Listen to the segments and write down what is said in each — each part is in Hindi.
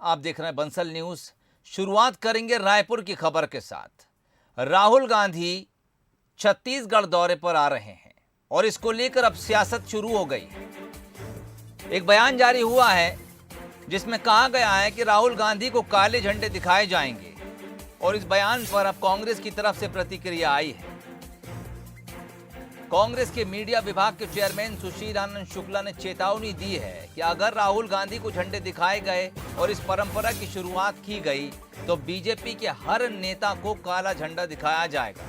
आप देख रहे हैं बंसल न्यूज। शुरुआत करेंगे रायपुर की खबर के साथ। राहुल गांधी छत्तीसगढ़ दौरे पर आ रहे हैं और इसको लेकर अब सियासत शुरू हो गई। एक बयान जारी हुआ है जिसमें कहा गया है कि राहुल गांधी को काले झंडे दिखाए जाएंगे और इस बयान पर अब कांग्रेस की तरफ से प्रतिक्रिया आई है। कांग्रेस के मीडिया विभाग के चेयरमैन सुशील आनंद शुक्ला ने चेतावनी दी है कि अगर राहुल गांधी को झंडे दिखाए गए और इस परंपरा की शुरुआत की गई तो बीजेपी के हर नेता को काला झंडा दिखाया जाएगा।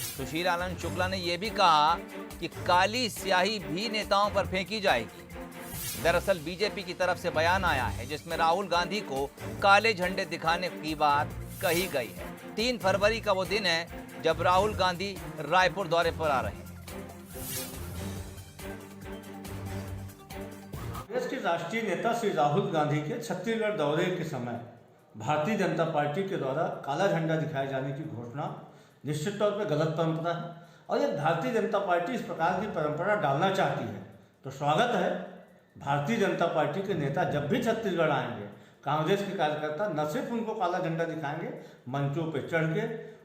सुशील आनंद शुक्ला ने यह भी कहा कि काली स्याही भी नेताओं पर फेंकी जाएगी। दरअसल बीजेपी की तरफ से बयान आया है जिसमें राहुल गांधी को काले झंडे दिखाने की बात कही गई है। 3 फरवरी का वो दिन है जब राहुल गांधी रायपुर दौरे पर आ रहे हैं। कांग्रेस के राष्ट्रीय नेता श्री राहुल गांधी के छत्तीसगढ़ दौरे के समय भारतीय जनता पार्टी के द्वारा काला झंडा दिखाए जाने की घोषणा निश्चित तौर पर गलत परंपरा है और यह भारतीय जनता पार्टी इस प्रकार की परंपरा डालना चाहती है तो स्वागत है। भारतीय जनता पार्टी के नेता जब भी छत्तीसगढ़ आएंगे, कांग्रेस के कार्यकर्ता न सिर्फ उनको काला झंडा दिखाएंगे, मंचों पर चढ़ के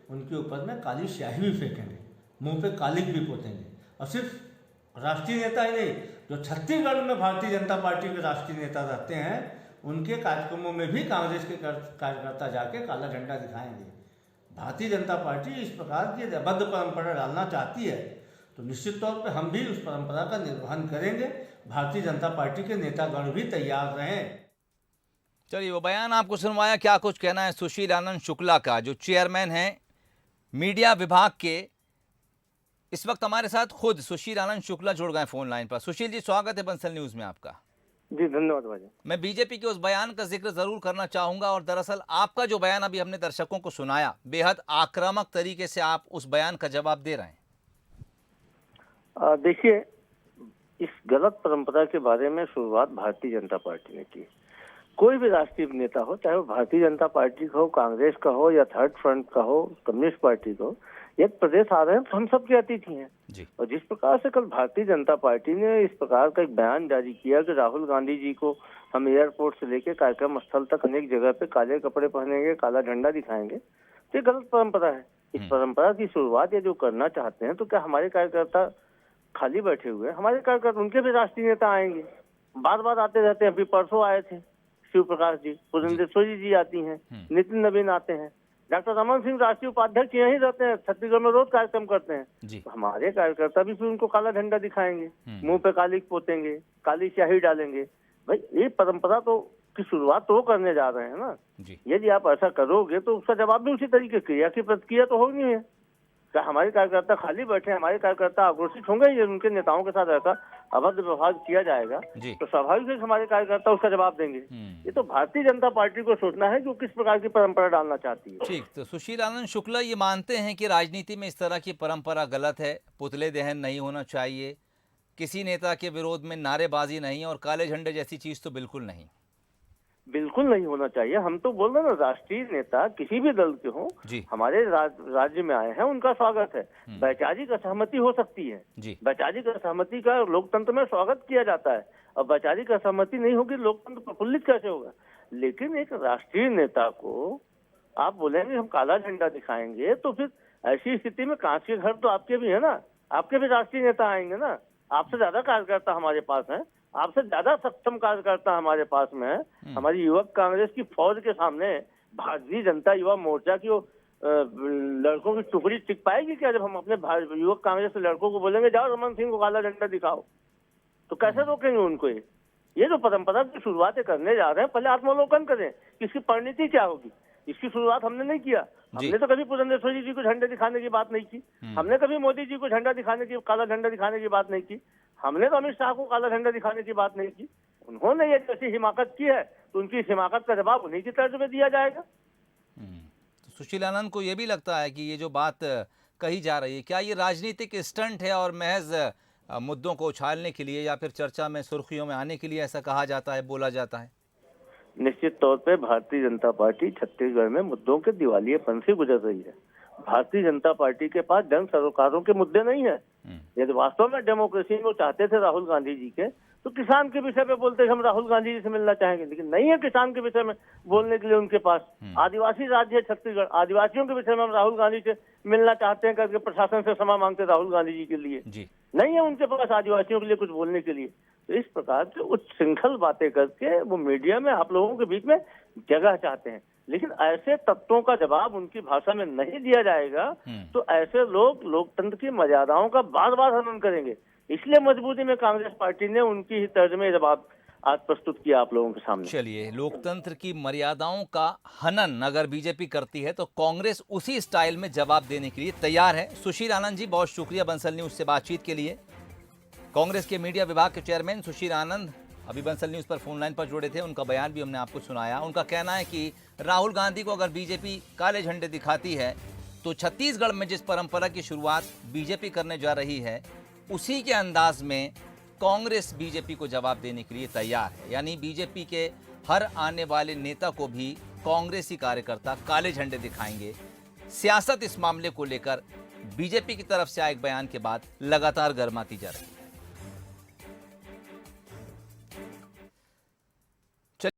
उनके ऊपर में काली स्याही भी फेंकेंगे, मुंह पे कालिक भी पोतेंगे। और सिर्फ राष्ट्रीय नेता ही नहीं, जो छत्तीसगढ़ में भारतीय जनता पार्टी के राष्ट्रीय नेता रहते हैं, उनके कार्यक्रमों में भी कांग्रेस के कार्यकर्ता जाके काला झंडा दिखाएंगे। भारतीय जनता पार्टी इस प्रकार की अभद्र परंपरा डालना चाहती है तो निश्चित तौर पर हम भी उस परंपरा का निर्वहन करेंगे। भारतीय जनता पार्टी के नेतागण भी तैयार रहें। चलिए, वो बयान आपको सुनवाया। क्या कुछ कहना है सुशील आनंद शुक्ला का, जो चेयरमैन हैं मीडिया विभाग के। इस वक्त हमारे साथ खुद सुशील आनंद शुक्ला जुड़ गए फोन लाइन पर। सुशील जी, स्वागत है बंसल न्यूज में आपका। जी धन्यवाद भाई। मैं बीजेपी के उस बयान का जिक्र जरूर करना चाहूंगा और दरअसल आपका जो बयान अभी हमने दर्शकों को सुनाया, बेहद आक्रामक तरीके से आप उस बयान का जवाब दे रहे हैं। देखिए, इस गलत परंपरा के बारे में शुरुआत भारतीय जनता पार्टी ने की। कोई भी राष्ट्रीय नेता हो, चाहे वो भारतीय जनता पार्टी का हो, कांग्रेस का हो या थर्ड फ्रंट का हो, कम्युनिस्ट पार्टी का हो, एक प्रदेश आ रहे हैं तो हम सबके अतिथि हैं जी। और जिस प्रकार से कल भारतीय जनता पार्टी ने इस प्रकार का एक बयान जारी किया कि राहुल गांधी जी को हम एयरपोर्ट से लेकर कार्यक्रम स्थल तक अनेक जगह पे काले कपड़े पहनेंगे, काला झंडा दिखाएंगे, तो ये गलत परंपरा है। इस परंपरा की शुरुआत ये जो करना चाहते हैं, तो क्या हमारे कार्यकर्ता खाली बैठे हुए हैं? हमारे कार्यकर्ता, उनके भी राष्ट्रीय नेता आएंगे, बार बार आते रहते हैं। अभी परसों आए थे शिव प्रकाश जी, पुरेंद्रेश्वरी जी आती हैं, नितिन नवीन आते हैं, डॉक्टर रमन सिंह राष्ट्रीय उपाध्यक्ष यहीं रहते हैं, छत्तीसगढ़ में रोज कार्यक्रम करते हैं। तो हमारे कार्यकर्ता भी फिर उनको काला झंडा दिखाएंगे, मुंह पे कालिक पोतेंगे, काली स्याही डालेंगे। भाई, ये परंपरा तो की शुरुआत तो करने जा रहे हैं ना। यदि आप ऐसा करोगे तो उसका जवाब भी उसी तरीके क्रिया की प्रतिक्रिया तो होगी है। क्या हमारे कार्यकर्ता खाली बैठे, हमारे कार्यकर्ता आक्रोशित होंगे, ये उनके नेताओं के साथ ऐसा अभद्र व्यवहार किया जाएगा तो स्वाभाविक है कि हमारे कार्यकर्ता उसका जवाब देंगे। ये तो भारतीय जनता पार्टी को सोचना है कि वो किस प्रकार की परंपरा डालना चाहती है। ठीक, तो सुशील आनंद शुक्ला ये मानते हैं कि राजनीति में इस तरह की परंपरा गलत है, पुतले दहन नहीं होना चाहिए, किसी नेता के विरोध में नारेबाजी नहीं और काले झंडे जैसी चीज तो बिल्कुल नहीं। बिल्कुल नहीं होना चाहिए। हम तो बोल रहे हैं ना, राष्ट्रीय नेता किसी भी दल के हो, हमारे राज्य में आए हैं, उनका स्वागत है। वैचारिक असहमति हो सकती है, वैचारिक असहमति का लोकतंत्र में स्वागत किया जाता है और वैचारिक असहमति नहीं होगी, लोकतंत्र प्रफुल्लित कैसे होगा? लेकिन एक राष्ट्रीय नेता को आप बोलेंगे हम काला झंडा दिखाएंगे, तो फिर ऐसी स्थिति में कांच के घर तो आपके भी है ना, आपके भी राष्ट्रीय नेता आएंगे ना। आपसे ज्यादा कार्यकर्ता हमारे पास है, आपसे ज्यादा सक्षम कार्यकर्ता हमारे पास में है। हमारी युवक कांग्रेस की फौज के सामने भारतीय जनता युवा मोर्चा की लड़कों की टुकड़ी टिक पाएगी क्या? जब हम अपने युवक कांग्रेस के लड़कों को बोलेंगे जाओ रमन सिंह को काला झंडा दिखाओ, तो कैसे रोकेंगे उनको? ये जो परंपरा की शुरुआत करने जा रहे हैं, पहले आत्मावलोकन करें कि इसकी परिणति क्या होगी। इसकी शुरुआत हमने नहीं किया। हमने तो कभी पुरेंद्रेश्वरी जी को झंडे दिखाने की बात नहीं की, हमने कभी मोदी जी को झंडा दिखाने की, काला झंडा दिखाने की बात नहीं की, हमने तो अमित शाह को काला झंडा दिखाने की बात नहीं की। उन्होंने ये जैसी हिमाकत की है तो उनकी हिमाकत का जवाब उन्हीं की तरफ में दिया जाएगा। तो सुशील आनंद को ये भी लगता है कि ये जो बात कही जा रही है, क्या ये राजनीतिक स्टंट है और महज मुद्दों को उछालने के लिए या फिर चर्चा में सुर्खियों में आने के लिए ऐसा कहा जाता है, बोला जाता है? निश्चित तौर पे भारतीय जनता पार्टी छत्तीसगढ़ में मुद्दों के दिवालियेपन से गुजर रही है। भारतीय जनता पार्टी के पास जन सरोकारों के मुद्दे नहीं है। यदि वास्तव में डेमोक्रेसी को चाहते थे राहुल गांधी जी के, तो किसान के विषय पे बोलते हैं हम राहुल गांधी जी से मिलना चाहेंगे, लेकिन नहीं है किसान के विषय में बोलने के लिए उनके पास। आदिवासी राज्य है छत्तीसगढ़, आदिवासियों के विषय में हम राहुल गांधी से मिलना चाहते हैं करके प्रशासन से क्षमा मांगते राहुल गांधी जी के लिए, नहीं है उनके पास आदिवासियों के लिए कुछ बोलने के लिए। तो इस प्रकार से उच्छृंखल बातें करके वो मीडिया में आप लोगों के बीच में जगह चाहते हैं, लेकिन ऐसे तत्वों का जवाब उनकी भाषा में नहीं दिया जाएगा तो ऐसे लोग लोकतंत्र की मर्यादाओं का बार बार हनन करेंगे। इसलिए मजबूरी में कांग्रेस पार्टी ने उनकी ही तर्ज में जवाब आज प्रस्तुत किया आप लोगों के सामने। चलिए, लोकतंत्र की मर्यादाओं का हनन अगर बीजेपी करती है तो कांग्रेस उसी स्टाइल में जवाब देने के लिए तैयार है। सुशील आनंद जी, बहुत शुक्रिया बंसल न्यूज से बातचीत के लिए। कांग्रेस के मीडिया विभाग के चेयरमैन सुशील आनंद अभी बंसल न्यूज पर फोन लाइन पर जुड़े थे, उनका बयान भी हमने आपको सुनाया। उनका कहना है कि राहुल गांधी को अगर बीजेपी काले झंडे दिखाती है तो छत्तीसगढ़ में जिस परंपरा की शुरुआत बीजेपी करने जा रही है उसी के अंदाज में कांग्रेस बीजेपी को जवाब देने के लिए तैयार है। यानी बीजेपी के हर आने वाले नेता को भी कांग्रेसी कार्यकर्ता काले झंडे दिखाएंगे। सियासत इस मामले को लेकर बीजेपी की तरफ से आए एक बयान के बाद लगातार गर्माती जा रही है।